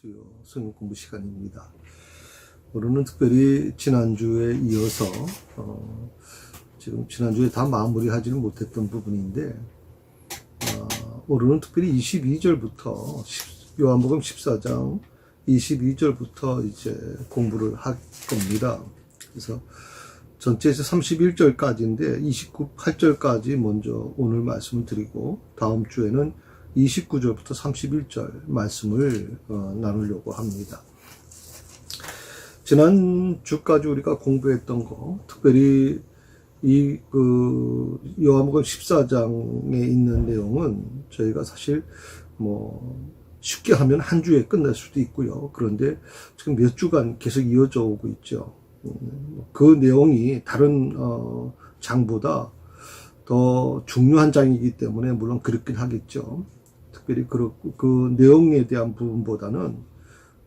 수요 성경 공부 시간입니다. 오늘은 특별히 지난주에 이어서 지금 지난주에 다 마무리하지는 못했던 부분인데 오늘은 특별히 22절부터 요한복음 14장 22절부터 이제 공부를 할 겁니다. 그래서 전체에서 31절까지인데 28절까지 먼저 오늘 말씀을 드리고 다음 주에는 29절부터 31절 말씀을 나누려고 합니다. 지난주까지 우리가 공부했던 거, 특별히 요한복음 14장에 있는 내용은 저희가 사실 쉽게 하면 한 주에 끝날 수도 있고요. 그런데 지금 몇 주간 계속 이어져 오고 있죠. 그 내용이 다른 장보다 더 중요한 장이기 때문에 물론 그렇긴 하겠죠. 특별히 그 내용에 대한 부분보다는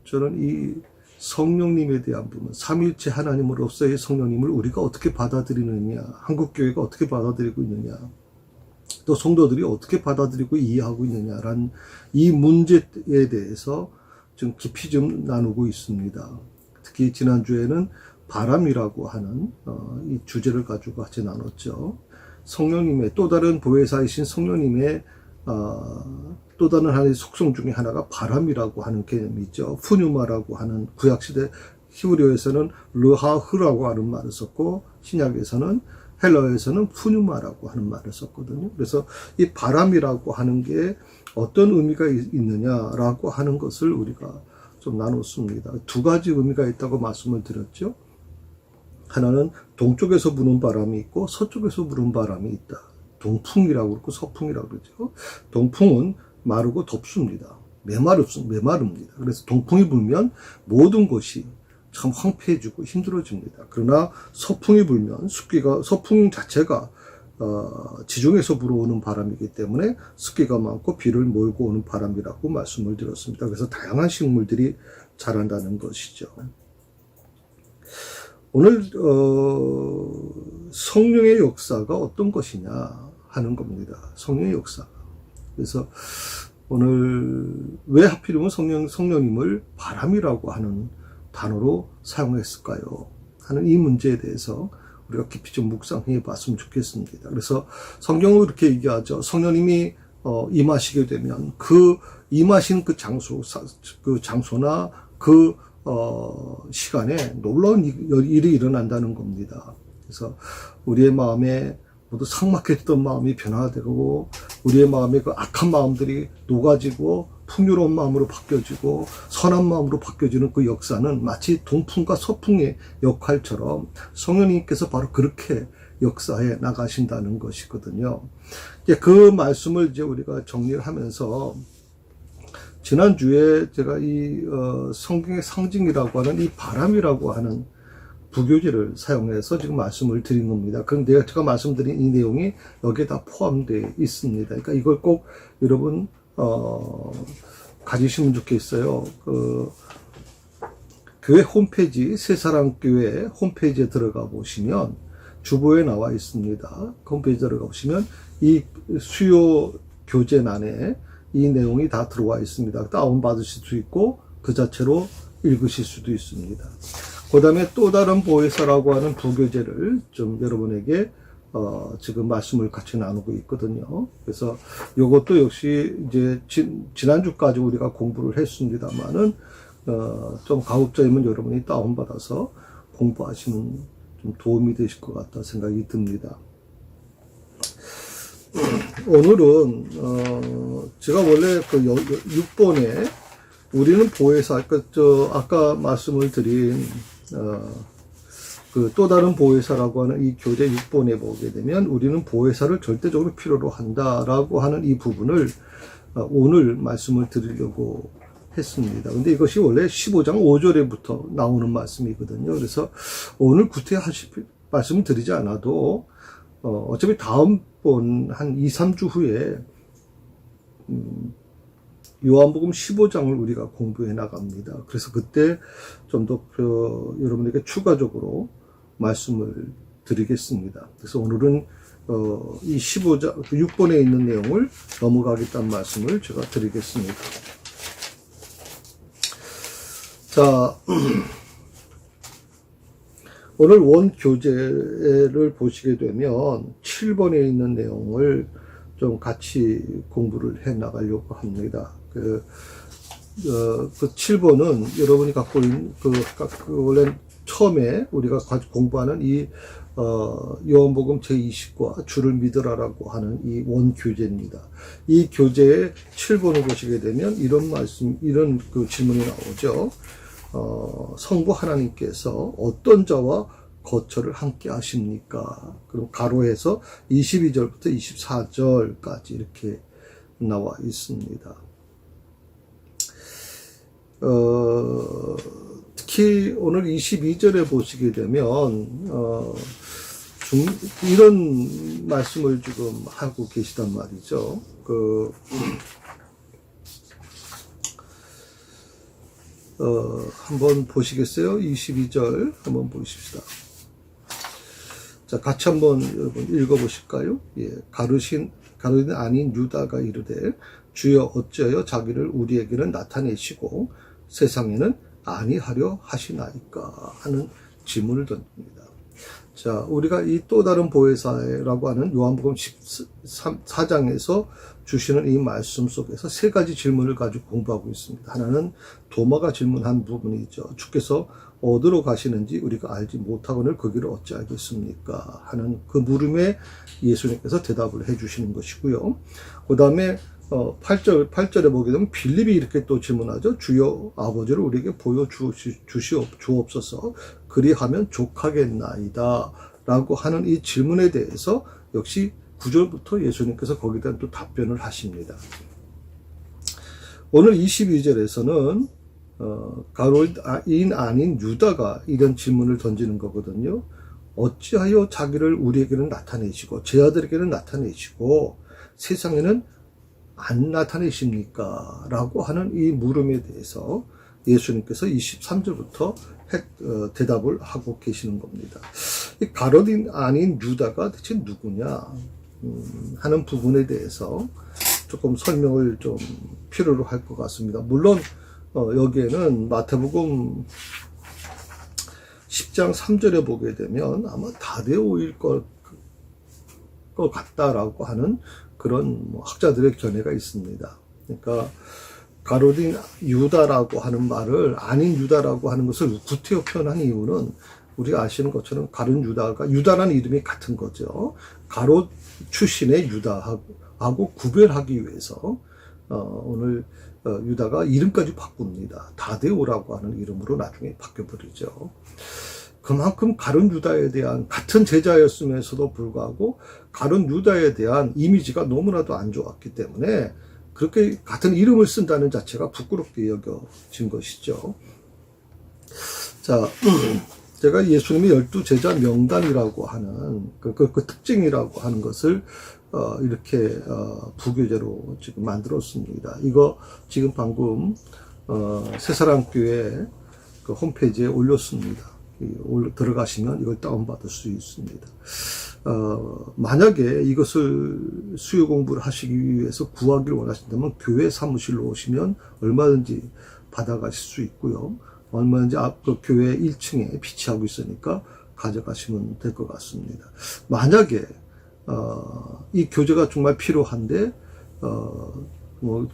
저는 이 성령님에 대한 부분, 삼위일체 하나님으로서의 성령님을 우리가 어떻게 받아들이느냐, 한국교회가 어떻게 받아들이고 있느냐, 또 성도들이 어떻게 받아들이고 이해하고 있느냐라는 이 문제에 대해서 좀 깊이 좀 나누고 있습니다. 특히 지난주에는 바람이라고 하는 이 주제를 가지고 같이 나눴죠. 성령님의 또 다른 보혜사이신 성령님의 또 다른 하나의 속성 중에 하나가 바람이라고 하는 개념이 있죠. 푸뉴마라고 하는 구약시대 히브리어에서는 르하흐라고 하는 말을 썼고 신약에서는 헬라어에서는 푸뉴마라고 하는 말을 썼거든요. 그래서 이 바람이라고 하는 게 어떤 의미가 있느냐라고 하는 것을 우리가 좀 나눴습니다. 두 가지 의미가 있다고 말씀을 드렸죠. 하나는 동쪽에서 부는 바람이 있고 서쪽에서 부는 바람이 있다. 동풍이라고 그러고 서풍이라고 그러죠. 동풍은 마르고 덥습니다. 메마릅니다. 그래서 동풍이 불면 모든 것이 참 황폐해지고 힘들어집니다. 그러나 서풍이 불면 서풍 자체가 지중해에서 불어오는 바람이기 때문에 습기가 많고 비를 몰고 오는 바람이라고 말씀을 드렸습니다. 그래서 다양한 식물들이 자란다는 것이죠. 오늘 성령의 역사가 어떤 것이냐 하는 겁니다. 성령의 역사. 그래서 오늘 왜 하필이면 성령님을 바람이라고 하는 단어로 사용했을까요? 하는 이 문제에 대해서 우리가 깊이 좀 묵상해 봤으면 좋겠습니다. 그래서 성경은 이렇게 얘기하죠. 성령님이 임하시게 되면 그 임하신 그 장소나 그 시간에 놀라운 일이 일어난다는 겁니다. 그래서 우리의 마음에 모두 삭막했던 마음이 변화되고 우리의 마음에 그 악한 마음들이 녹아지고 풍요로운 마음으로 바뀌어지고 선한 마음으로 바뀌어지는 그 역사는 마치 동풍과 서풍의 역할처럼 성령님께서 바로 그렇게 역사해 나가신다는 것이거든요. 그 말씀을 이제 우리가 정리를 하면서 지난주에 제가 이 성경의 상징이라고 하는 이 바람이라고 하는 부교재를 사용해서 지금 말씀을 드린 겁니다. 그런데 제가 말씀드린 이 내용이 여기에 다 포함되어 있습니다. 그러니까 이걸 꼭 여러분 가지시면 좋겠어요. 교회 홈페이지 새사랑교회 홈페이지에 들어가 보시면 주보에 나와 있습니다. 홈페이지에 들어가 보시면 이 수요 교재란에 이 내용이 다 들어와 있습니다. 다운받으실 수 있고 그 자체로 읽으실 수도 있습니다. 그 다음에 또 다른 보혜사라고 하는 부교재를 좀 여러분에게 지금 말씀을 같이 나누고 있거든요. 그래서 이것도 역시 이제 지난주까지 우리가 공부를 했습니다만은 좀 가급적이면 여러분이 다운받아서 공부하시면 좀 도움이 되실 것 같다 생각이 듭니다. 오늘은 제가 원래 그 6번에 우리는 보혜사, 아까 말씀을 드린 그 또 다른 보혜사라고 하는 이 교재 6번에 보게 되면 우리는 보혜사를 절대적으로 필요로 한다라고 하는 이 부분을 오늘 말씀을 드리려고 했습니다. 근데 이것이 원래 15장 5절에부터 나오는 말씀이거든요. 그래서 오늘 구태여 말씀을 드리지 않아도 어차피 다음번 한 2, 3주 후에 요한복음 15장을 우리가 공부해 나갑니다. 그래서 그때 좀 더 여러분에게 추가적으로 말씀을 드리겠습니다. 그래서 오늘은 이 15장, 6번에 있는 내용을 넘어가겠다는 말씀을 제가 드리겠습니다. 자, 오늘 원 교재를 보시게 되면 7번에 있는 내용을 좀 같이 공부를 해 나가려고 합니다. 그 7번은 여러분이 갖고 있는 원래 처음에 우리가 공부하는 이 요한복음 제20과 주를 믿으라라고 하는 이 원교재입니다. 이 교재의 7번을 보시게 되면 이런 그 질문이 나오죠. 성부 하나님께서 어떤 자와 거처를 함께 하십니까? 그리고 가로에서 22절부터 24절까지 이렇게 나와 있습니다. 특히 오늘 22절에 보시게 되면 이런 말씀을 지금 하고 계시단 말이죠. 한번 보시겠어요? 22절 한번 보십시다. 자, 같이 한번 여러분 읽어보실까요? 예, 가룟 아닌 유다가 이르되 주여 어찌하여 자기를 우리에게는 나타내시고 세상에는 아니하려 하시나이까 하는 질문을 던집니다. 자, 우리가 이 또 다른 보혜사라고 하는 요한복음 14장에서 주시는 이 말씀 속에서 세 가지 질문을 가지고 공부하고 있습니다. 하나는 도마가 질문한 부분이죠. 주께서 어디로 가시는지 우리가 알지 못하거늘 그 길을 어찌 알겠습니까? 하는 그 물음에 예수님께서 대답을 해 주시는 것이고요. 그 다음에 8절에 보게 되면 빌립이 이렇게 또 질문하죠. 주여 아버지를 우리에게 보여 주옵소서. 그리하면 족하겠나이다. 라고 하는 이 질문에 대해서 역시 9절부터 예수님께서 거기에 대한 또 답변을 하십니다. 오늘 22절에서는 가룟인 아닌 유다가 이런 질문을 던지는 거거든요. 어찌하여 자기를 우리에게는 나타내시고 제 아들에게는 나타내시고 세상에는 안 나타내십니까? 라고 하는 이 물음에 대해서 예수님께서 23절부터 대답을 하고 계시는 겁니다. 이 가룟인 아닌 유다가 대체 누구냐 하는 부분에 대해서 조금 설명을 좀 필요로 할 것 같습니다. 물론 여기에는 마태복음 10장 3절에 보게 되면 아마 다데오일 것 같다라고 하는 그런 학자들의 견해가 있습니다. 그러니까 가룟인 유다라고 하는 말을 아닌 유다라고 하는 것을 구태여 표현한 이유는 우리가 아시는 것처럼 유다라는 이름이 같은 거죠. 가롯 출신의 유다하고 구별하기 위해서 오늘 유다가 이름까지 바꿉니다. 다데오라고 하는 이름으로 나중에 바뀌어버리죠. 그만큼 가룟 유다에 대한 같은 제자였으면서도 불구하고 가룟 유다에 대한 이미지가 너무나도 안 좋았기 때문에 그렇게 같은 이름을 쓴다는 자체가 부끄럽게 여겨진 것이죠. 자, 제가 예수님의 12제자 명단이라고 하는 그 특징이라고 하는 것을 이렇게 부교재로 지금 만들었습니다. 이거 지금 방금 새사랑교회 그 홈페이지에 올렸습니다. 들어가시면 이걸 다운받을 수 있습니다. 만약에 이것을 수요 공부를 하시기 위해서 구하기를 원하신다면 교회 사무실로 오시면 얼마든지 받아가실 수 있고요. 얼마든지 앞 교회 1층에 비치하고 있으니까 가져가시면 될 것 같습니다. 만약에 이 교재가 정말 필요한데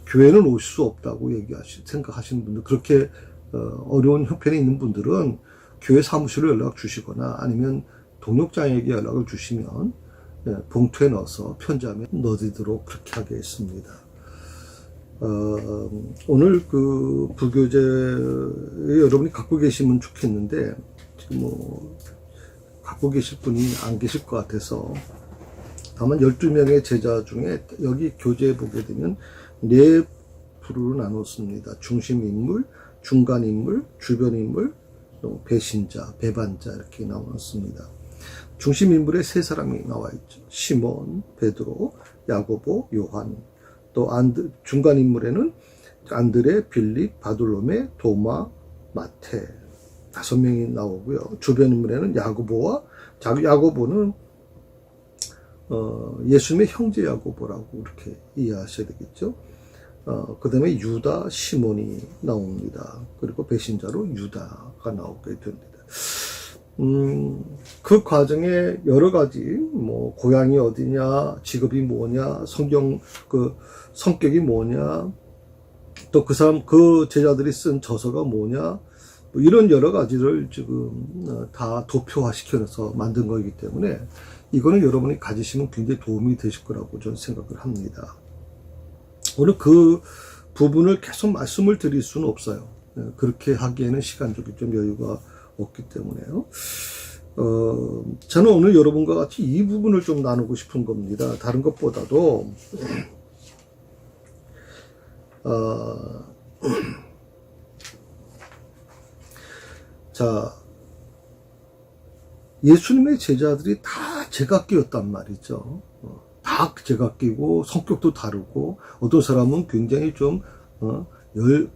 교회는 오실 수 없다고 생각하시는 분들, 그렇게 어려운 형편에 있는 분들은 교회 사무실로 연락 주시거나 아니면 동역자에게 연락을 주시면 봉투에 넣어서 편지함에 넣어드리도록 그렇게 하겠습니다. 오늘 그 부교재 여러분이 갖고 계시면 좋겠는데 지금 갖고 계실 분이 안 계실 것 같아서 다만 12명의 제자 중에 여기 교재에 보게 되면 4부류로 나눴습니다. 중심 인물, 중간 인물, 주변 인물, 또 배신자, 배반자 이렇게 나왔습니다. 중심 인물에 3사람이 나와 있죠. 시몬, 베드로, 야고보, 요한. 또 중간 인물에는 안드레, 빌립, 바돌로메, 도마, 마태 5명이 나오고요. 주변 인물에는 야고보는 예수님의 형제 야고보라고 이렇게 이해하셔야 되겠죠. 그 다음에 유다, 시몬이 나옵니다. 그리고 배신자로 유다가 나오게 됩니다. 그 과정에 여러 가지, 뭐, 고향이 어디냐, 직업이 뭐냐, 성격이 뭐냐, 또 그 제자들이 쓴 저서가 뭐냐, 뭐 이런 여러 가지를 지금 다 도표화시켜서 만든 거기 때문에 이거는 여러분이 가지시면 굉장히 도움이 되실 거라고 저는 생각을 합니다. 오늘 그 부분을 계속 말씀을 드릴 수는 없어요. 그렇게 하기에는 시간적인 좀 여유가 없기 때문에요. 저는 오늘 여러분과 같이 이 부분을 좀 나누고 싶은 겁니다. 다른 것보다도 자, 예수님의 제자들이 다 제각기였단 말이죠. 다 제각기고 성격도 다르고 어떤 사람은 굉장히 좀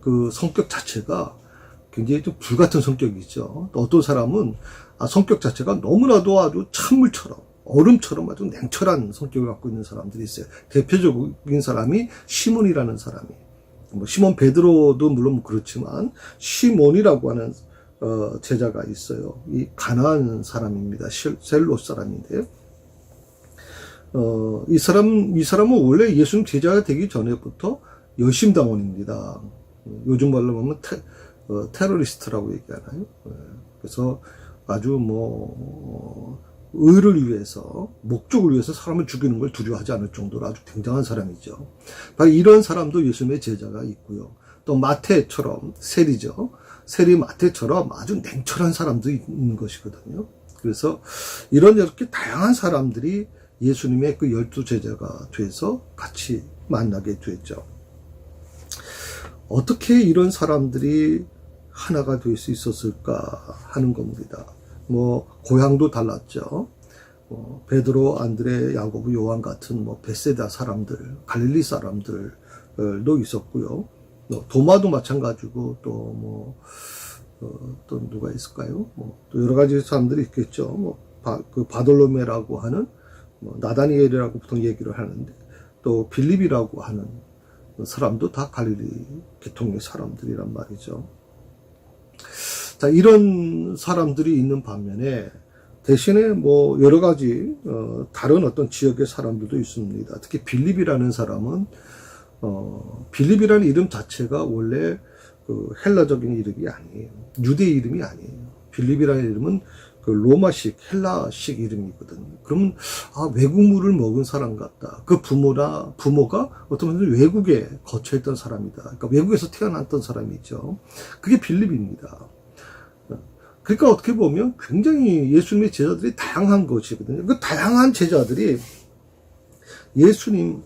그 성격 자체가 굉장히 좀 불같은 성격이죠. 또 어떤 사람은 성격 자체가 너무나도 아주 찬물처럼 얼음처럼 아주 냉철한 성격을 갖고 있는 사람들이 있어요. 대표적인 사람이 시몬이라는 사람이, 뭐 시몬 베드로도 물론 그렇지만 시몬이라고 하는 제자가 있어요. 이 가나안 사람입니다. 셀롯 사람인데요. 이 사람은 원래 예수님 제자가 되기 전에부터 열심당원입니다. 요즘 말로 하면 테러리스트라고 얘기하나요? 그래서 아주 의를 위해서, 목적을 위해서 사람을 죽이는 걸 두려워하지 않을 정도로 아주 굉장한 사람이죠. 바로 이런 사람도 예수님의 제자가 있고요. 또 마태처럼, 세리 마태처럼 아주 냉철한 사람도 있는 것이거든요. 그래서 이렇게 다양한 사람들이 예수님의 그 12제자가 돼서 같이 만나게 됐죠. 어떻게 이런 사람들이 하나가 될 수 있었을까 하는 겁니다. 고향도 달랐죠. 베드로, 안드레, 야고보, 요한 같은 베세다 사람들, 갈릴리 사람들도 있었고요. 도마도 마찬가지고 또 누가 있을까요? 또 여러 가지 사람들이 있겠죠. 그 바돌로메라고 하는 나다니엘이라고 보통 얘기를 하는데, 또 빌립이라고 하는 사람도 다 갈릴리 계통의 사람들이란 말이죠. 자, 이런 사람들이 있는 반면에 대신에 여러 가지 다른 어떤 지역의 사람들도 있습니다. 특히 빌립이라는 사람은 빌립이라는 이름 자체가 원래 그 헬라적인 이름이 아니에요. 유대 이름이 아니에요. 빌립이라는 이름은 그 로마식, 헬라식 이름이거든요. 그러면 외국물을 먹은 사람 같다. 그 부모가 어떤 면에서 외국에 거처했던 사람이다. 그러니까 외국에서 태어났던 사람이죠. 그게 빌립입니다. 그러니까 어떻게 보면 굉장히 예수님의 제자들이 다양한 것이거든요. 그 다양한 제자들이 예수님의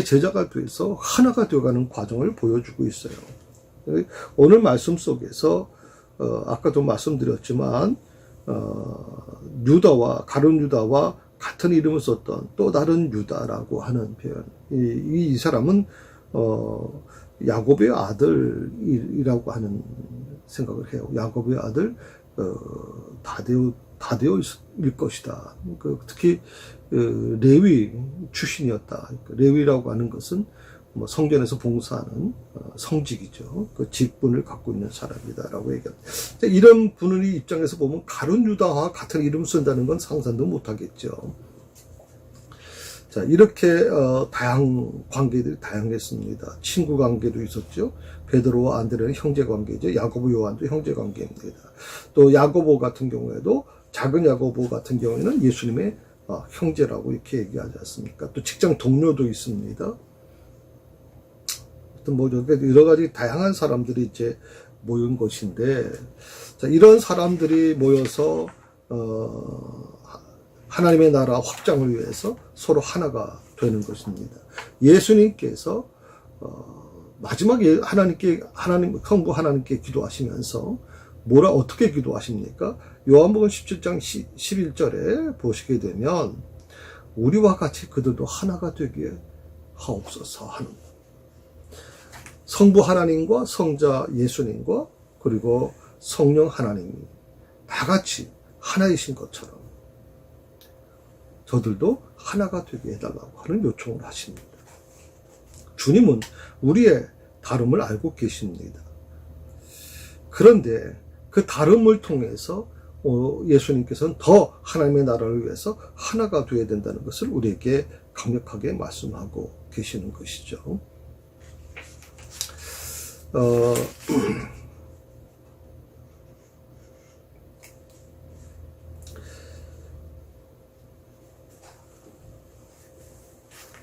제자가 돼서 하나가 되어가는 과정을 보여주고 있어요. 오늘 말씀 속에서 아까도 말씀드렸지만 가룟 유다와 같은 이름을 썼던 또 다른 유다라고 하는 표현. 이 사람은 야곱의 아들이라고 하는 생각을 해요. 야곱의 아들 다데오일 것이다. 특히 레위 출신이었다. 레위라고 하는 것은 성전에서 봉사하는 성직이죠. 그 직분을 갖고 있는 사람이다라고 얘기합니다. 이런 분의 입장에서 보면 가룟 유다와 같은 이름을 쓴다는 건 상상도 못하겠죠. 자, 이렇게 관계들이 다양했습니다. 친구 관계도 있었죠. 베드로와 안드레는 형제 관계죠. 야고보, 요한도 형제 관계입니다. 또 야고보 같은 경우에도, 작은 야고보 같은 경우에는 예수님의 형제라고 이렇게 얘기하지 않습니까? 또 직장 동료도 있습니다. 여러 가지 다양한 사람들이 이제 모인 것인데, 자, 이런 사람들이 모여서 하나님의 나라 확장을 위해서 서로 하나가 되는 것입니다. 예수님께서 마지막에 성부 하나님께 기도하시면서 어떻게 기도하십니까? 요한복음 17장 11절에 보시게 되면 우리와 같이 그들도 하나가 되게 하옵소서 하는, 성부 하나님과 성자 예수님과 그리고 성령 하나님이 다 같이 하나이신 것처럼 저들도 하나가 되게 해달라고 하는 요청을 하십니다. 주님은 우리의 다름을 알고 계십니다. 그런데 그 다름을 통해서 예수님께서는 더 하나님의 나라를 위해서 하나가 되어야 된다는 것을 우리에게 강력하게 말씀하고 계시는 것이죠.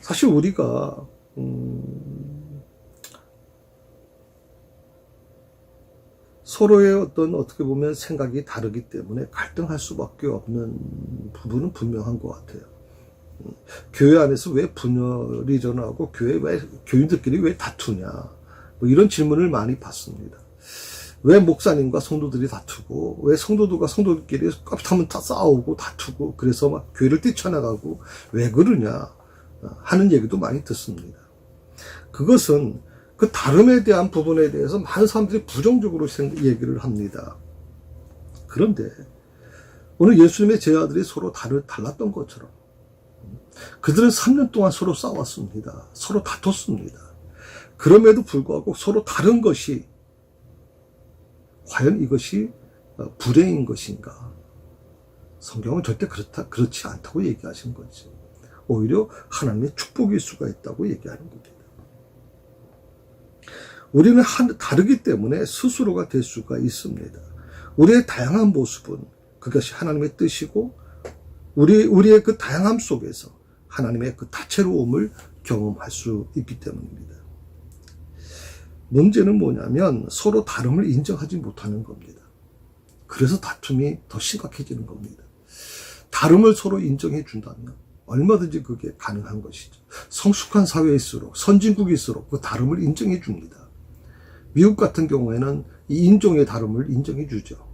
사실 우리가 서로의 어떻게 보면 생각이 다르기 때문에 갈등할 수밖에 없는 부분은 분명한 것 같아요. 교회 안에서 왜 분열이 일어나고 교인들끼리 왜 다투냐, 뭐 이런 질문을 많이 받습니다. 왜 목사님과 성도들이 다투고, 왜 성도들과 성도들끼리 깝하면 다 싸우고 다투고, 그래서 막 교회를 뛰쳐나가고 왜 그러냐 하는 얘기도 많이 듣습니다. 그것은 그 다름에 대한 부분에 대해서 많은 사람들이 부정적으로 얘기를 합니다. 그런데 오늘 예수님의 제자들이 서로 달랐던 것처럼 그들은 3년 동안 서로 싸웠습니다. 서로 다퉜습니다. 그럼에도 불구하고 서로 다른 것이 과연 이것이 불행인 것인가? 성경은 절대 그렇지 않다고 얘기하신 거지. 오히려 하나님의 축복일 수가 있다고 얘기하는 겁니다. 우리는 다르기 때문에 스스로가 될 수가 있습니다. 우리의 다양한 모습은 그것이 하나님의 뜻이고 우리의 그 다양함 속에서 하나님의 그 다채로움을 경험할 수 있기 때문입니다. 문제는 뭐냐면 서로 다름을 인정하지 못하는 겁니다. 그래서 다툼이 더 심각해지는 겁니다. 다름을 서로 인정해 준다면 얼마든지 그게 가능한 것이죠. 성숙한 사회일수록, 선진국일수록 그 다름을 인정해 줍니다. 미국 같은 경우에는 이 인종의 다름을 인정해 주죠.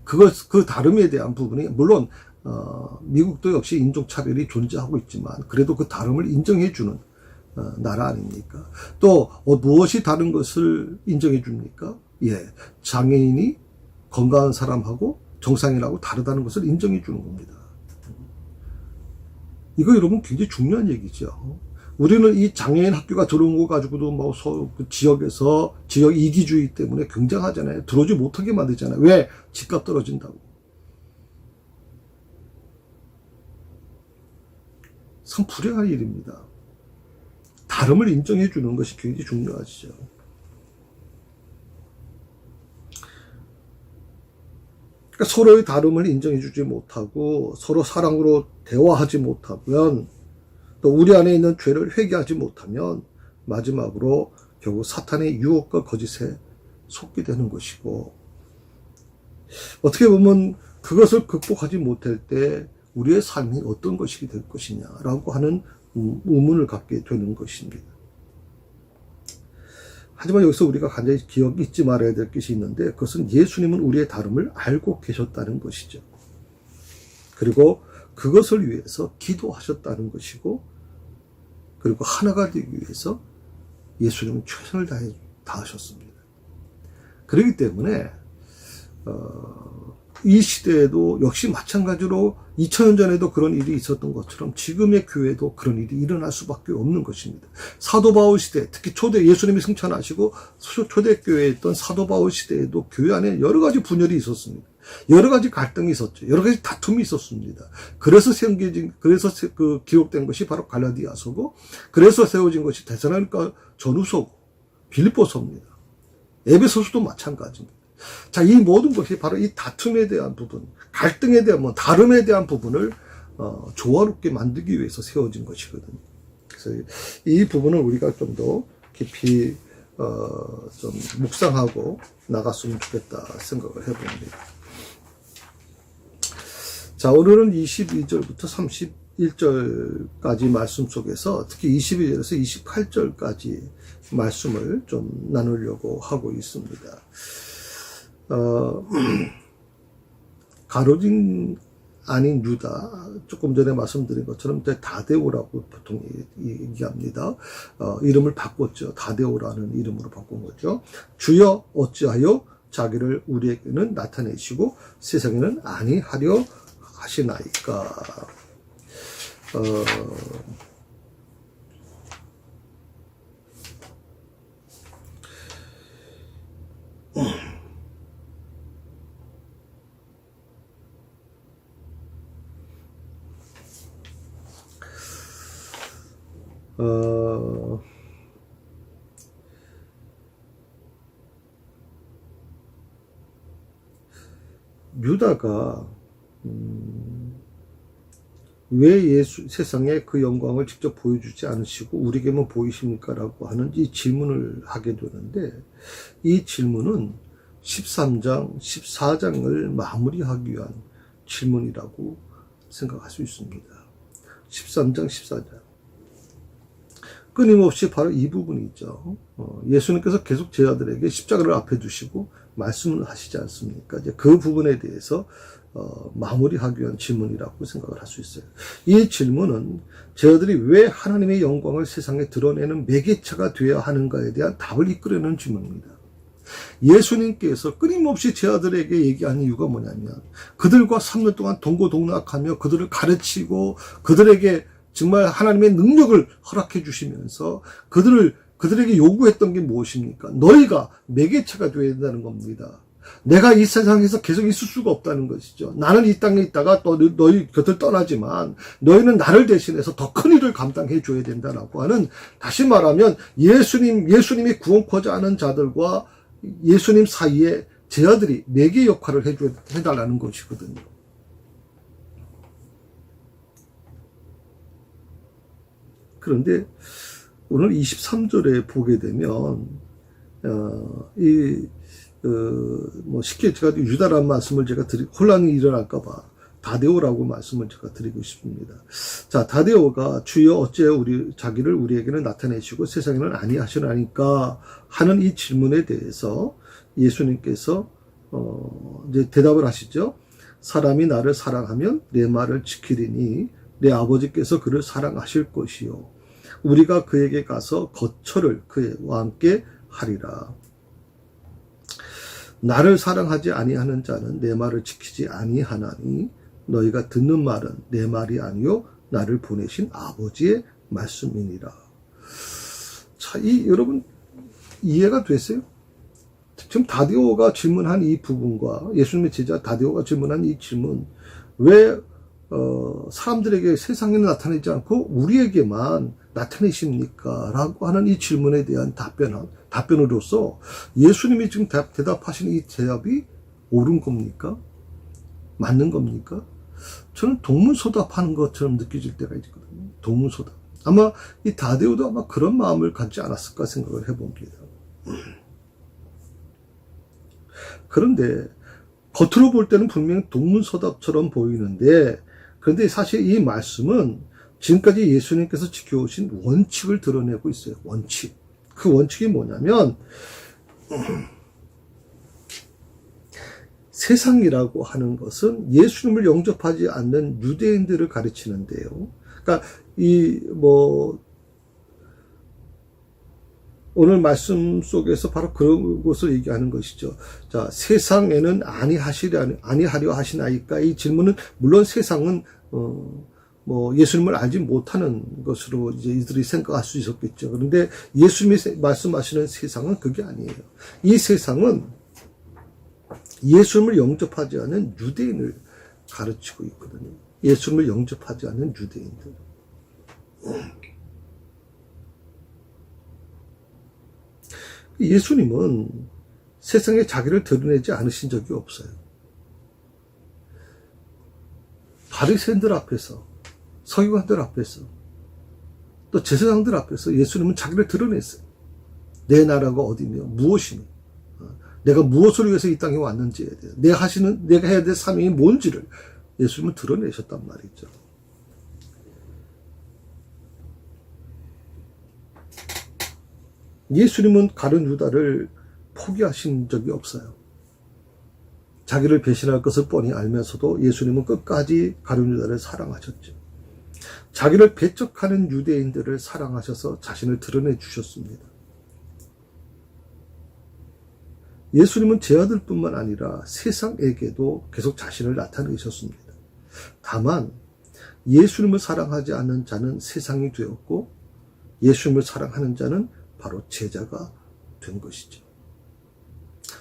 그 다름에 대한 부분이, 물론, 미국도 역시 인종차별이 존재하고 있지만, 그래도 그 다름을 인정해 주는, 나라 아닙니까? 또, 무엇이 다른 것을 인정해 줍니까? 예. 장애인이 건강한 사람하고 정상인하고 다르다는 것을 인정해 주는 겁니다. 이거 여러분 굉장히 중요한 얘기죠. 우리는 이 장애인 학교가 들어온 거 가지고도 뭐 그 지역 이기주의 때문에 굉장하잖아요. 들어오지 못하게 만들잖아요. 왜? 집값 떨어진다고. 참 불행한 일입니다. 다름을 인정해 주는 것이 굉장히 중요하죠. 그러니까 서로의 다름을 인정해 주지 못하고 서로 사랑으로 대화하지 못하면, 또 우리 안에 있는 죄를 회개하지 못하면 마지막으로 결국 사탄의 유혹과 거짓에 속게 되는 것이고, 어떻게 보면 그것을 극복하지 못할 때 우리의 삶이 어떤 것이 될 것이냐라고 하는 의문을 갖게 되는 것입니다. 하지만 여기서 우리가 간절히 잊지 말아야 될 것이 있는데, 그것은 예수님은 우리의 다름을 알고 계셨다는 것이죠. 그리고 그것을 위해서 기도하셨다는 것이고, 그리고 하나가 되기 위해서 예수님은 최선을 다하셨습니다. 그렇기 때문에 이 시대에도 역시 마찬가지로 2000년 전에도 그런 일이 있었던 것처럼 지금의 교회도 그런 일이 일어날 수밖에 없는 것입니다. 사도 바울 시대, 특히 예수님이 승천하시고 초대교회에 있던 사도 바울 시대에도 교회 안에 여러 가지 분열이 있었습니다. 여러 가지 갈등이 있었죠. 여러 가지 다툼이 있었습니다. 그래서 그 기록된 것이 바로 갈라디아서고, 그래서 세워진 것이 데살로니가 전후서고 빌립보서입니다. 에베소서도 마찬가지입니다. 자, 이 모든 것이 바로 이 다툼에 대한 부분, 갈등에 대한, 다름에 대한 부분을 조화롭게 만들기 위해서 세워진 것이거든요. 그래서 이 부분을 우리가 좀 더 깊이 좀 묵상하고 나갔으면 좋겠다 생각을 해봅니다. 자, 오늘은 22절부터 31절까지 말씀 속에서 특히 22절에서 28절까지 말씀을 좀 나누려고 하고 있습니다. 가로진 아닌 유다, 조금 전에 말씀드린 것처럼 다데오라고 보통 얘기합니다. 이름을 바꿨죠. 다데오라는 이름으로 바꾼 거죠. 주여 어찌하여 자기를 우리에게는 나타내시고 세상에는 아니하려 하시나이까. 어, 유다가 왜 세상에 그 영광을 직접 보여주지 않으시고 우리에게만 보이십니까? 라고 하는 이 질문을 하게 되는데, 이 질문은 13장, 14장을 마무리하기 위한 질문이라고 생각할 수 있습니다. 13장, 14장. 끊임없이 바로 이 부분이죠. 예수님께서 계속 제자들에게 십자가를 앞에 두시고 말씀을 하시지 않습니까? 이제 그 부분에 대해서 마무리하기 위한 질문이라고 생각을 할 수 있어요. 이 질문은 제자들이 왜 하나님의 영광을 세상에 드러내는 매개체가 되어야 하는가에 대한 답을 이끌어내는 질문입니다. 예수님께서 끊임없이 제자들에게 얘기한 이유가 뭐냐면, 그들과 3년 동안 동고동락하며 그들을 가르치고 그들에게 정말 하나님의 능력을 허락해 주시면서 그들에게 요구했던 게 무엇입니까? 너희가 매개체가 되어야 된다는 겁니다. 내가 이 세상에서 계속 있을 수가 없다는 것이죠. 나는 이 땅에 있다가 또 너희 곁을 떠나지만 너희는 나를 대신해서 더 큰 일을 감당해 줘야 된다라고 하는, 다시 말하면 예수님이 구원코자 하는 자들과 예수님 사이에 제자들이 매개 역할을 해달라는 것이거든요. 그런데 오늘 23절에 보게 되면 쉽게 제가 유다라는 말씀을 제가 혼란이 일어날까봐 다데오라고 말씀을 제가 드리고 싶습니다. 자, 다데오가 주여 어째 자기를 우리에게는 나타내시고 세상에는 아니하시나니까 하는 이 질문에 대해서 예수님께서 이제 대답을 하시죠. 사람이 나를 사랑하면 내 말을 지키리니 내 아버지께서 그를 사랑하실 것이요 우리가 그에게 가서 거처를 그와 함께 하리라. 나를 사랑하지 아니하는 자는 내 말을 지키지 아니하나니 너희가 듣는 말은 내 말이 아니요 나를 보내신 아버지의 말씀이니라. 자, 여러분 이해가 됐어요? 지금 다데오가 질문한 이 부분과 예수님의 제자 다데오가 질문한 이 질문, 왜 사람들에게 세상에는 나타내지 않고 우리에게만 나타내십니까? 라고 하는 이 질문에 대한 답변으로서 예수님이 지금 대답하신 이 대답이 옳은 겁니까? 맞는 겁니까? 저는 동문서답하는 것처럼 느껴질 때가 있거든요. 동문서답. 아마 이 다데오도 아마 그런 마음을 갖지 않았을까 생각을 해봅니다. 그런데 겉으로 볼 때는 분명히 동문서답처럼 보이는데, 그런데 사실 이 말씀은 지금까지 예수님께서 지켜오신 원칙을 드러내고 있어요. 원칙. 그 원칙이 뭐냐면 세상이라고 하는 것은 예수님을 영접하지 않는 유대인들을 가르치는데요. 그러니까 오늘 말씀 속에서 바로 그런 것을 얘기하는 것이죠. 자, 세상에는 아니하려 하시나이까? 이 질문은 물론 세상은 예수님을 알지 못하는 것으로 이제 이들이 생각할 수 있었겠죠. 그런데 예수님이 말씀하시는 세상은 그게 아니에요. 이 세상은 예수님을 영접하지 않은 유대인을 가르치고 있거든요. 예수님을 영접하지 않는 유대인들. 예수님은 세상에 자기를 드러내지 않으신 적이 없어요. 바리새인들 앞에서, 서기관들 앞에서, 또 제사장들 앞에서 예수님은 자기를 드러냈어요. 내 나라가 어디며 무엇이며 내가 무엇을 위해서 이 땅에 왔는지에 대해서 내가 해야 될 사명이 뭔지를 예수님은 드러내셨단 말이죠. 예수님은 가룟 유다를 포기하신 적이 없어요. 자기를 배신할 것을 뻔히 알면서도 예수님은 끝까지 가룟 유다를 사랑하셨죠. 자기를 배척하는 유대인들을 사랑하셔서 자신을 드러내 주셨습니다. 예수님은 제 아들뿐만 아니라 세상에게도 계속 자신을 나타내셨습니다. 다만 예수님을 사랑하지 않는 자는 세상이 되었고 예수님을 사랑하는 자는 바로 제자가 된 것이죠.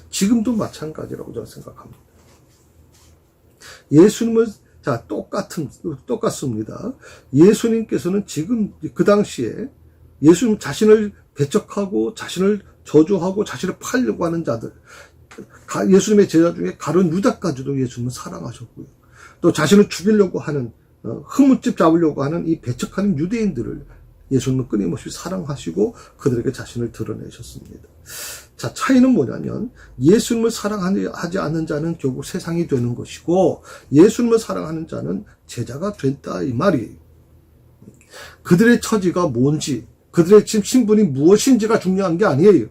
지금도 마찬가지라고 저는 생각합니다. 예수님을 똑같습니다. 예수님께서는 지금 그 당시에 예수님 자신을 배척하고 자신을 저주하고 자신을 팔려고 하는 자들, 예수님의 제자 중에 가룟 유다까지도 예수님은 사랑하셨고요. 또 자신을 죽이려고 하는, 흠집집 잡으려고 하는 이 배척하는 유대인들을 예수님은 끊임없이 사랑하시고 그들에게 자신을 드러내셨습니다. 자, 차이는 뭐냐면 예수님을 사랑하지 않는 자는 결국 세상이 되는 것이고 예수님을 사랑하는 자는 제자가 된다 이 말이에요. 그들의 처지가 뭔지, 그들의 지금 신분이 무엇인지가 중요한 게 아니에요.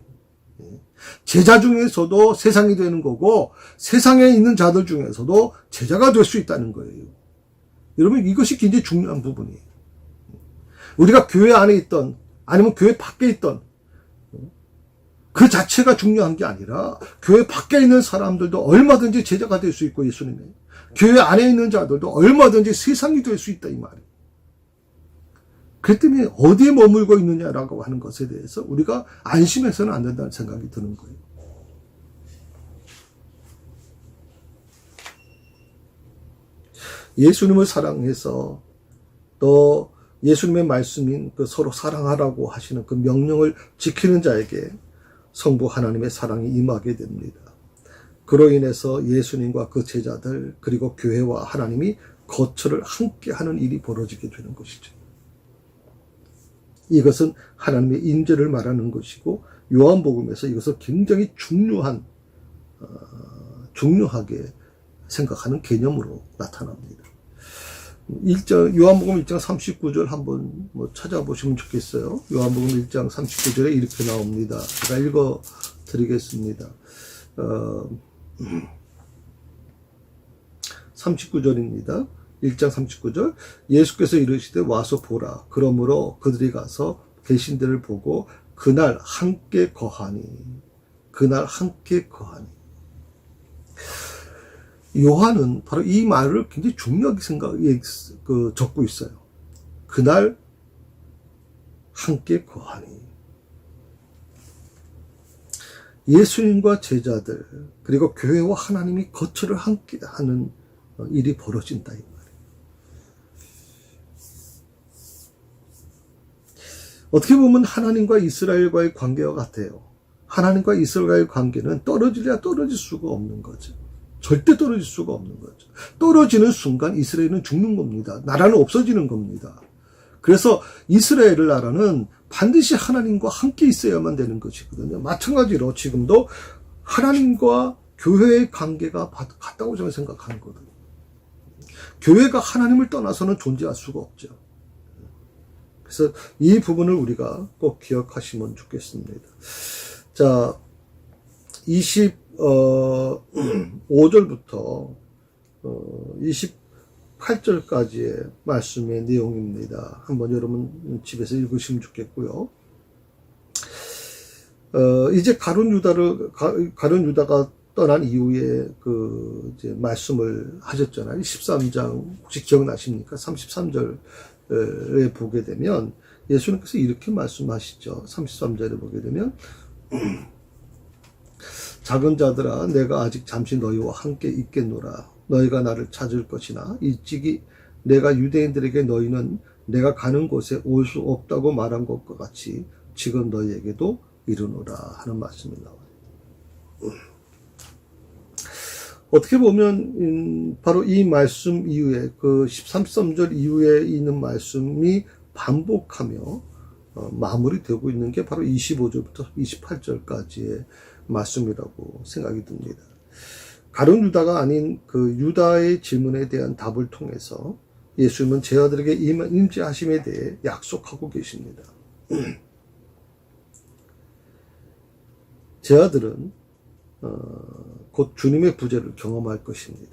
제자 중에서도 세상이 되는 거고 세상에 있는 자들 중에서도 제자가 될 수 있다는 거예요. 여러분, 이것이 굉장히 중요한 부분이에요. 우리가 교회 안에 있던 아니면 교회 밖에 있던 그 자체가 중요한 게 아니라 교회 밖에 있는 사람들도 얼마든지 제자가 될 수 있고 예수님의 교회 안에 있는 자들도 얼마든지 세상이 될 수 있다 이 말이에요. 그렇기 때문에 어디에 머물고 있느냐라고 하는 것에 대해서 우리가 안심해서는 안 된다는 생각이 드는 거예요. 예수님을 사랑해서 또 예수님의 말씀인 그 서로 사랑하라고 하시는 그 명령을 지키는 자에게 성부 하나님의 사랑이 임하게 됩니다. 그로 인해서 예수님과 그 제자들 그리고 교회와 하나님이 거처를 함께하는 일이 벌어지게 되는 것이죠. 이것은 하나님의 임재를 말하는 것이고 요한복음에서 이것을 굉장히 중요하게 생각하는 개념으로 나타납니다. 요한복음 1장 39절 한번 찾아보시면 좋겠어요. 요한복음 1장 39절에 이렇게 나옵니다. 제가 읽어 드리겠습니다. 39절입니다. 1장 39절. 예수께서 이르시되 와서 보라. 그러므로 그들이 가서 계신 데를 보고 그날 함께 거하니. 요한은 바로 이 말을 굉장히 중요하게 적고 있어요. 그날 함께 거하니. 예수님과 제자들 그리고 교회와 하나님이 거처를 함께 하는 일이 벌어진다 이 말이에요. 어떻게 보면 하나님과 이스라엘과의 관계와 같아요. 하나님과 이스라엘과의 관계는 떨어지려 떨어질 수가 없는 거죠. 절대 떨어질 수가 없는 거죠. 떨어지는 순간 이스라엘은 죽는 겁니다. 나라는 없어지는 겁니다. 그래서 이스라엘 나라는 반드시 하나님과 함께 있어야만 되는 것이거든요. 마찬가지로 지금도 하나님과 교회의 관계가 같다고 저는 생각하는 거거든요. 교회가 하나님을 떠나서는 존재할 수가 없죠. 그래서 이 부분을 우리가 꼭 기억하시면 좋겠습니다. 자, 25절부터 28절까지의 말씀의 내용입니다. 한번 여러분 집에서 읽으시면 좋겠고요. 이제 가룟 유다가 떠난 이후에 이제 말씀을 하셨잖아요. 13장 혹시 기억나십니까? 33절에 보게 되면 예수님께서 이렇게 말씀하시죠. 33절에 보게 되면 작은 자들아 내가 아직 잠시 너희와 함께 있겠노라. 너희가 나를 찾을 것이나 일찍이 내가 유대인들에게 너희는 내가 가는 곳에 올 수 없다고 말한 것과 같이 지금 너희에게도 이르노라 하는 말씀이 나와요. 어떻게 보면 바로 이 말씀 이후에 13절 이후에 있는 말씀이 반복하며 마무리되고 있는 게 바로 25절부터 28절까지의 말씀이라고 생각이 듭니다. 가룟 유다가 아닌 유다의 질문에 대한 답을 통해서 예수님은 제자들에게 임재하심에 대해 약속하고 계십니다. 제자들은 곧 주님의 부재를 경험할 것입니다.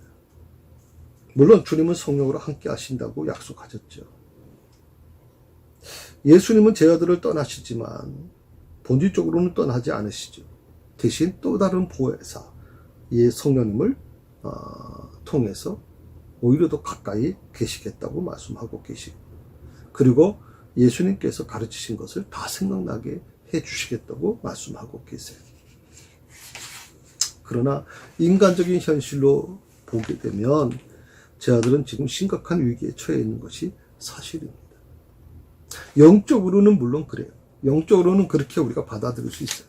물론 주님은 성령으로 함께 하신다고 약속하셨죠. 예수님은 제자들을 떠나시지만 본질적으로는 떠나지 않으시죠. 대신 또 다른 보혜사, 성령님을 통해서 오히려 더 가까이 계시겠다고 말씀하고 계시고, 그리고 예수님께서 가르치신 것을 다 생각나게 해주시겠다고 말씀하고 계세요. 그러나 인간적인 현실로 보게 되면 제자들은 지금 심각한 위기에 처해 있는 것이 사실입니다. 영적으로는 물론 그래요. 영적으로는 그렇게 우리가 받아들일 수 있어요.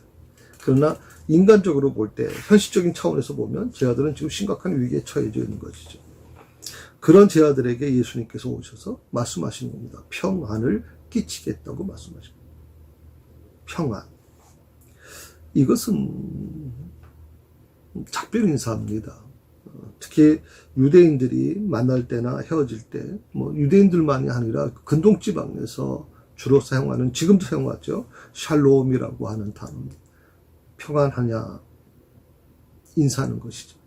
그러나 인간적으로 볼 때, 현실적인 차원에서 보면 제 아들은 지금 심각한 위기에 처해져 있는 것이죠. 그런 제 아들에게 예수님께서 오셔서 말씀하시는 겁니다. 평안을 끼치겠다고 말씀하십니다. 평안. 이것은 작별 인사입니다. 특히 유대인들이 만날 때나 헤어질 때, 유대인들만이 아니라 근동지방에서 주로 사용하는, 지금도 사용하죠. 샬롬이라고 하는 단어입니다. 평안하냐, 인사하는 것이죠.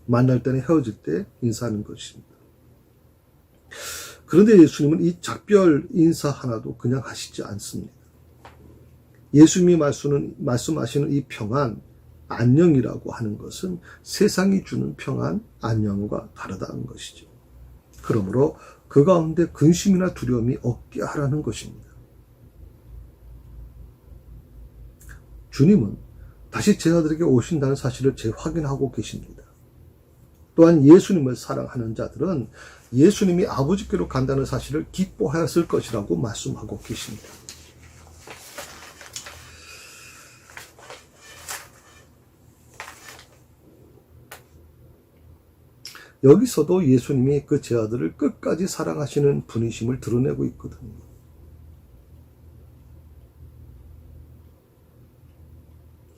만날 때는 헤어질 때 인사하는 것입니다. 그런데 예수님은 이 작별 인사 하나도 그냥 하시지 않습니다. 예수님이 말씀하시는 이 평안, 안녕이라고 하는 것은 세상이 주는 평안, 안녕과 다르다는 것이죠. 그러므로 그 가운데 근심이나 두려움이 없게 하라는 것입니다. 주님은 다시 제 아들에게 오신다는 사실을 재확인하고 계십니다. 또한 예수님을 사랑하는 자들은 예수님이 아버지께로 간다는 사실을 기뻐하였을 것이라고 말씀하고 계십니다. 여기서도 예수님이 그 제 아들을 끝까지 사랑하시는 분이심을 드러내고 있거든요.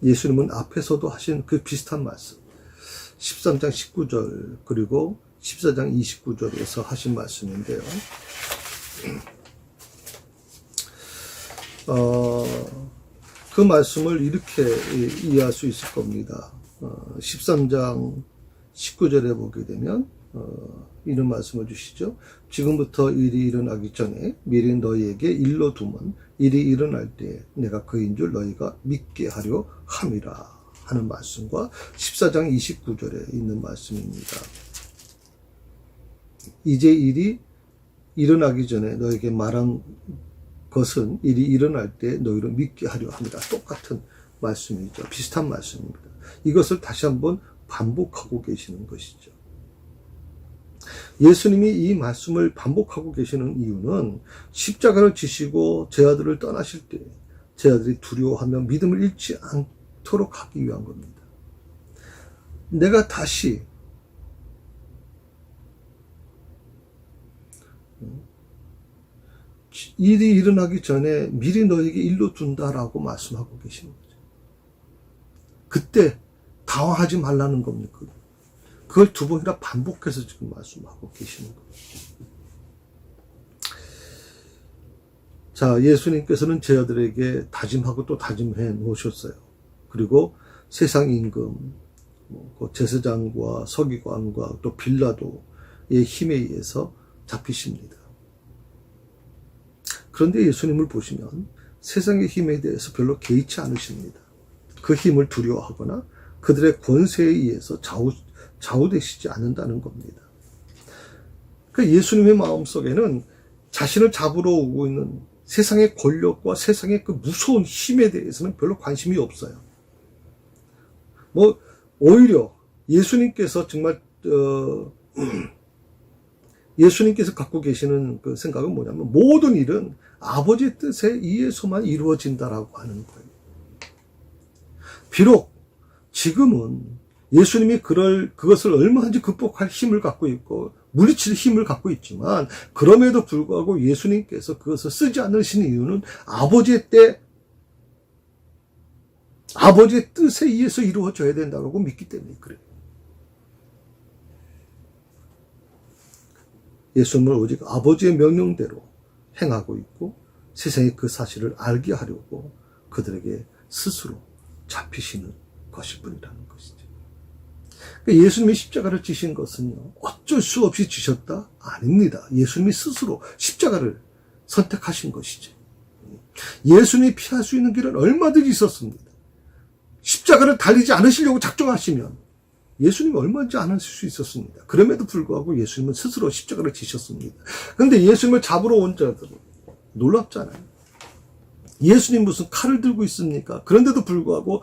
예수님은 앞에서도 하신 그 비슷한 말씀, 13장 19절 그리고 14장 29절에서 하신 말씀인데요. 그 말씀을 이렇게 이해할 수 있을 겁니다. 13장 19절에 보게 되면 이런 말씀을 주시죠. 지금부터 일이 일어나기 전에 미리 너희에게 일러두면 일이 일어날 때 내가 그인 줄 너희가 믿게 하려 함이라 하는 말씀과 14장 29절에 있는 말씀입니다. 이제 일이 일어나기 전에 너에게 말한 것은 일이 일어날 때 너희를 믿게 하려 합니다. 똑같은 말씀이죠. 비슷한 말씀입니다. 이것을 다시 한번 반복하고 계시는 것이죠. 예수님이 이 말씀을 반복하고 계시는 이유는 십자가를 지시고 제 아들을 떠나실 때 제 아들이 두려워하며 믿음을 잃지 않도록 하기 위한 겁니다. 내가 다시 일이 일어나기 전에 미리 너에게 일러둔다라고 말씀하고 계시는 거죠. 그때 당황하지 말라는 겁니까? 그걸 두 번이나 반복해서 지금 말씀하고 계시는 거예요. 자, 예수님께서는 제 아들에게 다짐하고 또 다짐해 놓으셨어요. 그리고 세상 임금, 제사장과 서기관과 또 빌라도의 힘에 의해서 잡히십니다. 그런데 예수님을 보시면 세상의 힘에 대해서 별로 개의치 않으십니다. 그 힘을 두려워하거나 그들의 권세에 의해서 좌우되시지 않는다는 겁니다. 그 예수님의 마음속에는 자신을 잡으러 오고 있는 세상의 권력과 세상의 그 무서운 힘에 대해서는 별로 관심이 없어요. 오히려 예수님께서 정말 예수님께서 갖고 계시는 그 생각은 뭐냐면 모든 일은 아버지의 뜻에 의해서만 이루어진다라고 하는 거예요. 비록 지금은 예수님이 그것을 얼마든지 극복할 힘을 갖고 있고 물리칠 힘을 갖고 있지만 그럼에도 불구하고 예수님께서 그것을 쓰지 않으신 이유는 아버지의 뜻에 의해서 이루어져야 된다고 믿기 때문에 그래요. 예수님은 오직 아버지의 명령대로 행하고 있고 세상에 그 사실을 알게 하려고 그들에게 스스로 잡히시는 것일 뿐이라는 것이죠. 예수님이 십자가를 지신 것은요, 어쩔 수 없이 지셨다? 아닙니다. 예수님이 스스로 십자가를 선택하신 것이죠. 예수님이 피할 수 있는 길은 얼마든지 있었습니다. 십자가를 달리지 않으시려고 작정하시면 예수님이 얼마든지 안 하실 수 있었습니다. 그럼에도 불구하고 예수님은 스스로 십자가를 지셨습니다. 그런데 예수님을 잡으러 온 자들은 놀랍잖아요. 예수님 무슨 칼을 들고 있습니까? 그런데도 불구하고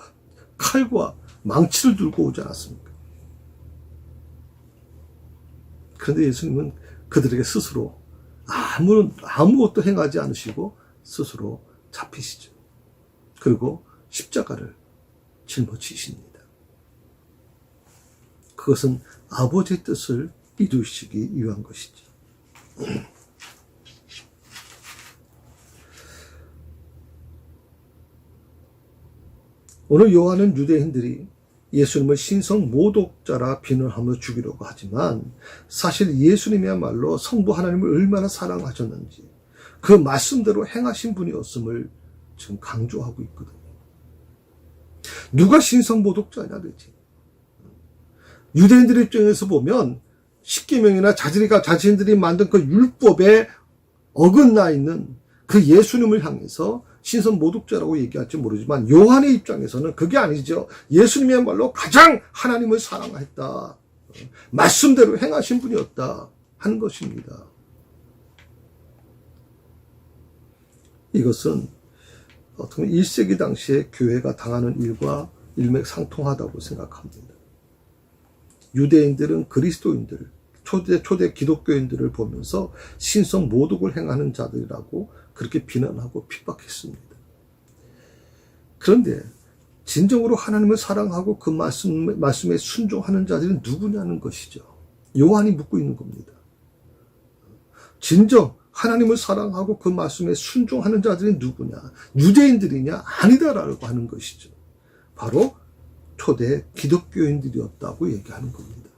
칼과 망치를 들고 오지 않았습니까? 그런데 예수님은 그들에게 스스로 아무것도 행하지 않으시고 스스로 잡히시죠. 그리고 십자가를 짊어지십니다. 그것은 아버지의 뜻을 이루시기 위한 것이죠. 오늘 요한은 유대인들이 예수님을 신성 모독자라 비난하며 죽이려고 하지만 사실 예수님이야말로 성부 하나님을 얼마나 사랑하셨는지 그 말씀대로 행하신 분이었음을 지금 강조하고 있거든요. 누가 신성 모독자냐 되지? 유대인들의 입장에서 보면 십계명이나 자신들이 만든 그 율법에 어긋나 있는 그 예수님을 향해서 신성 모독자라고 얘기할지 모르지만 요한의 입장에서는 그게 아니죠. 예수님이야말로 가장 하나님을 사랑했다. 말씀대로 행하신 분이었다 하는 것입니다. 이것은 어떻게 보면 1세기 당시에 교회가 당하는 일과 일맥상통하다고 생각합니다. 유대인들은 그리스도인들, 초대 기독교인들을 보면서 신성 모독을 행하는 자들이라고 그렇게 비난하고 핍박했습니다. 그런데 진정으로 하나님을 사랑하고 그 말씀에 순종하는 자들은 누구냐는 것이죠. 요한이 묻고 있는 겁니다. 진정 하나님을 사랑하고 그 말씀에 순종하는 자들이 누구냐? 유대인들이냐? 아니다라고 하는 것이죠. 바로 초대 기독교인들이었다고 얘기하는 겁니다.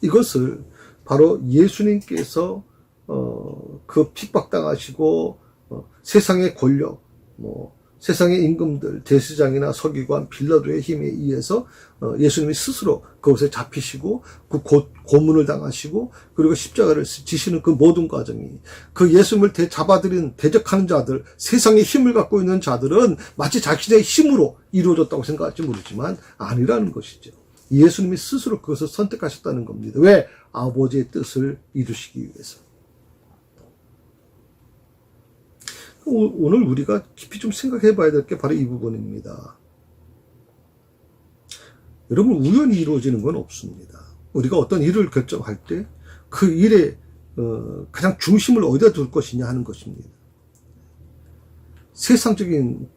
이것을 바로 예수님께서 그 핍박당하시고 세상의 권력, 세상의 임금들, 대제사장이나 서기관, 빌라도의 힘에 의해서 예수님이 스스로 그곳에 잡히시고 그 고문을 당하시고 그리고 십자가를 지시는 그 모든 과정이 그 예수님을 잡아들인 대적하는 자들, 세상의 힘을 갖고 있는 자들은 마치 자신의 힘으로 이루어졌다고 생각할지 모르지만 아니라는 것이죠. 예수님이 스스로 그것을 선택하셨다는 겁니다. 왜? 아버지의 뜻을 이루시기 위해서. 오늘 우리가 깊이 좀 생각해 봐야 될 게 바로 이 부분입니다. 여러분, 우연히 이루어지는 건 없습니다. 우리가 어떤 일을 결정할 때 그 일의 가장 중심을 어디다 둘 것이냐 하는 것입니다. 세상적인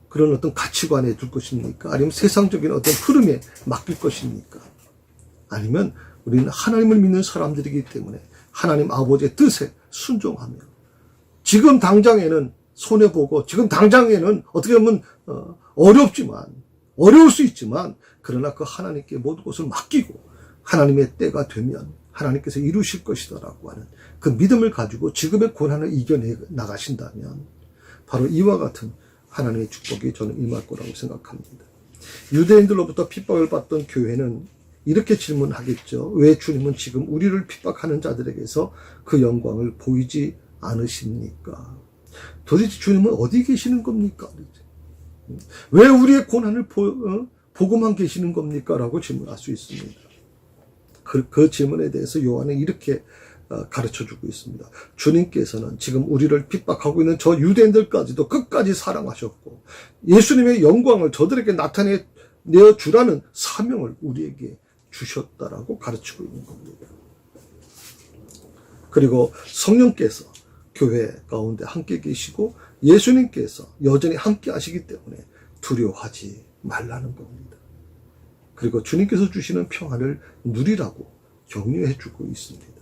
그런 어떤 가치관에 둘 것입니까? 아니면 세상적인 어떤 흐름에 맡길 것입니까? 아니면 우리는 하나님을 믿는 사람들이기 때문에 하나님 아버지의 뜻에 순종하며 지금 당장에는 손해보고 지금 당장에는 어떻게 보면 어려울 수 있지만 그러나 그 하나님께 모든 것을 맡기고 하나님의 때가 되면 하나님께서 이루실 것이다라고 하는 그 믿음을 가지고 지금의 고난을 이겨내 나가신다면 바로 이와 같은 하나님의 축복이 저는 임할 거라고 생각합니다. 유대인들로부터 핍박을 받던 교회는 이렇게 질문하겠죠. 왜 주님은 지금 우리를 핍박하는 자들에게서 그 영광을 보이지 않으십니까? 도대체 주님은 어디 계시는 겁니까? 왜 우리의 고난을 보고만 계시는 겁니까? 라고 질문할 수 있습니다. 그 질문에 대해서 요한은 이렇게 가르쳐주고 있습니다. 주님께서는 지금 우리를 핍박하고 있는 저 유대인들까지도 끝까지 사랑하셨고 예수님의 영광을 저들에게 나타내어 주라는 사명을 우리에게 주셨다라고 가르치고 있는 겁니다. 그리고 성령께서 교회 가운데 함께 계시고 예수님께서 여전히 함께 하시기 때문에 두려워하지 말라는 겁니다. 그리고 주님께서 주시는 평안을 누리라고 격려해 주고 있습니다.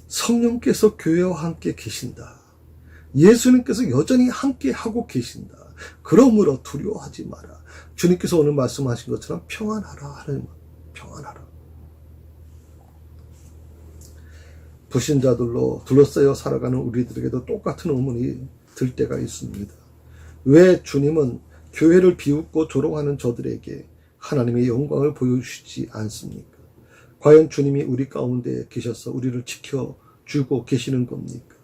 성령께서 교회와 함께 계신다. 예수님께서 여전히 함께 하고 계신다. 그러므로 두려워하지 마라. 주님께서 오늘 말씀하신 것처럼 평안하라 하는 평안하라. 불신자들로 둘러싸여 살아가는 우리들에게도 똑같은 의문이 들 때가 있습니다. 왜 주님은 교회를 비웃고 조롱하는 저들에게 하나님의 영광을 보여주시지 않습니까? 과연 주님이 우리 가운데 계셔서 우리를 지켜주고 계시는 겁니까?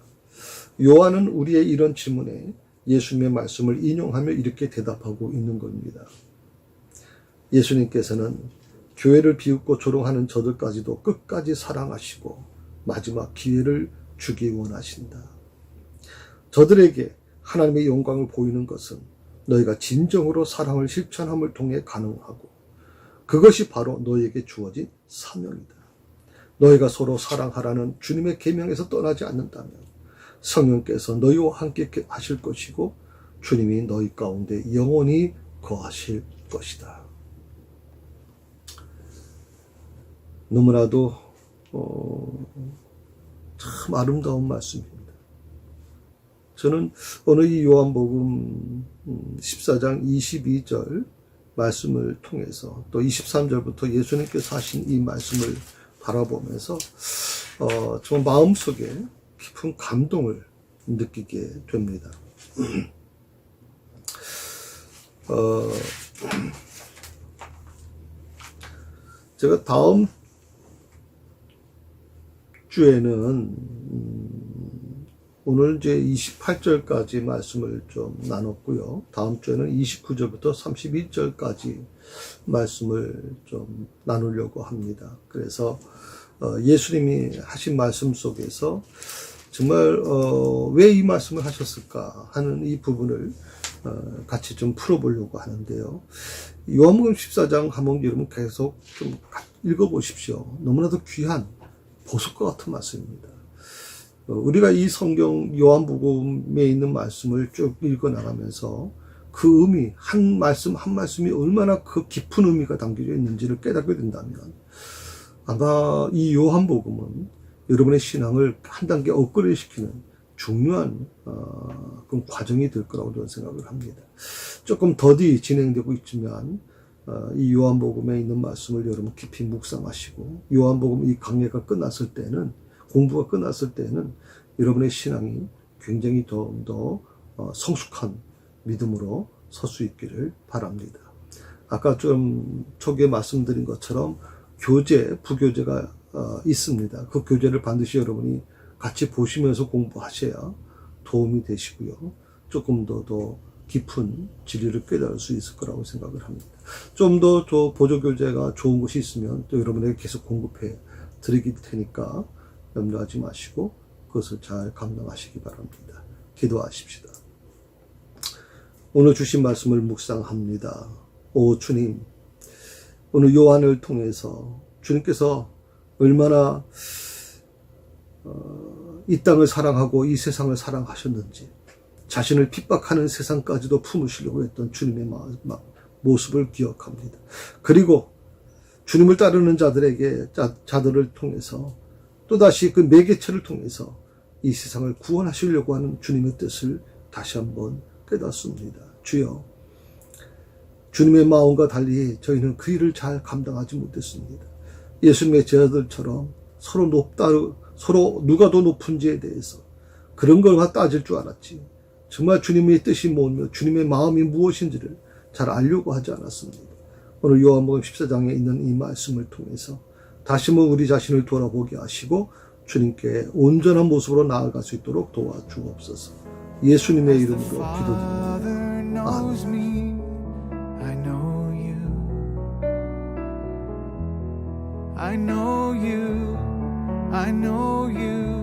요한은 우리의 이런 질문에 예수님의 말씀을 인용하며 이렇게 대답하고 있는 겁니다. 예수님께서는 교회를 비웃고 조롱하는 저들까지도 끝까지 사랑하시고 마지막 기회를 주기 원하신다. 저들에게 하나님의 영광을 보이는 것은 너희가 진정으로 사랑을 실천함을 통해 가능하고 그것이 바로 너희에게 주어진 사명이다. 너희가 서로 사랑하라는 주님의 계명에서 떠나지 않는다면 성령께서 너희와 함께 하실 것이고 주님이 너희 가운데 영원히 거하실 것이다. 너무나도 참 아름다운 말씀입니다. 저는 오늘 이 요한복음 14장 22절 말씀을 통해서 또 23절부터 예수님께서 하신 이 말씀을 바라보면서 정말 마음속에 깊은 감동을 느끼게 됩니다. 제가 다음 주에는 오늘 이제 28절까지 말씀을 좀 나눴고요. 다음 주에는 29절부터 31절까지 말씀을 좀 나누려고 합니다. 그래서 예수님이 하신 말씀 속에서 정말 왜 이 말씀을 하셨을까 하는 이 부분을 같이 좀 풀어보려고 하는데요. 요한복음 14장 한번 여러분 계속 좀 읽어보십시오. 너무나도 귀한 보석과 같은 말씀입니다. 우리가 이 성경 요한복음에 있는 말씀을 쭉 읽어나가면서 그 의미, 한 말씀 한 말씀이 얼마나 그 깊은 의미가 담겨져 있는지를 깨닫게 된다면 아마 이 요한복음은 여러분의 신앙을 한 단계 업그레이드시키는 중요한 그런 과정이 될 거라고 저는 생각을 합니다. 조금 더디 진행되고 있지만 이 요한복음에 있는 말씀을 여러분 깊이 묵상하시고 요한복음 이 강해가 끝났을 때는 공부가 끝났을 때는 여러분의 신앙이 굉장히 더 성숙한 믿음으로 설 수 있기를 바랍니다. 아까 좀 초기에 말씀드린 것처럼 교재, 부교재가 있습니다. 그 교재를 반드시 여러분이 같이 보시면서 공부하셔야 도움이 되시고요. 조금 더 깊은 진리를 깨달을 수 있을 거라고 생각을 합니다. 좀 더 보조교재가 좋은 것이 있으면 또 여러분에게 계속 공급해 드릴 테니까 염려하지 마시고 그것을 잘 감당하시기 바랍니다. 기도하십시다. 오늘 주신 말씀을 묵상합니다. 오 주님, 오늘 요한을 통해서 주님께서 얼마나 이 땅을 사랑하고 이 세상을 사랑하셨는지 자신을 핍박하는 세상까지도 품으시려고 했던 주님의 모습을 기억합니다. 그리고 주님을 따르는 자들을 통해서 또다시 그 매개체를 통해서 이 세상을 구원하시려고 하는 주님의 뜻을 다시 한번 깨닫습니다. 주여, 주님의 마음과 달리 저희는 그 일을 잘 감당하지 못했습니다. 예수님의 제자들처럼 서로 누가 더 높은지에 대해서 그런 걸 따질 줄 알았지. 정말 주님의 뜻이 뭐며 주님의 마음이 무엇인지를 잘 알려고 하지 않았습니다. 오늘 요한복음 14장에 있는 이 말씀을 통해서 다시 한번 우리 자신을 돌아보게 하시고 주님께 온전한 모습으로 나아갈 수 있도록 도와주옵소서. 예수님의 이름으로 기도드립니다. 아멘. I know you.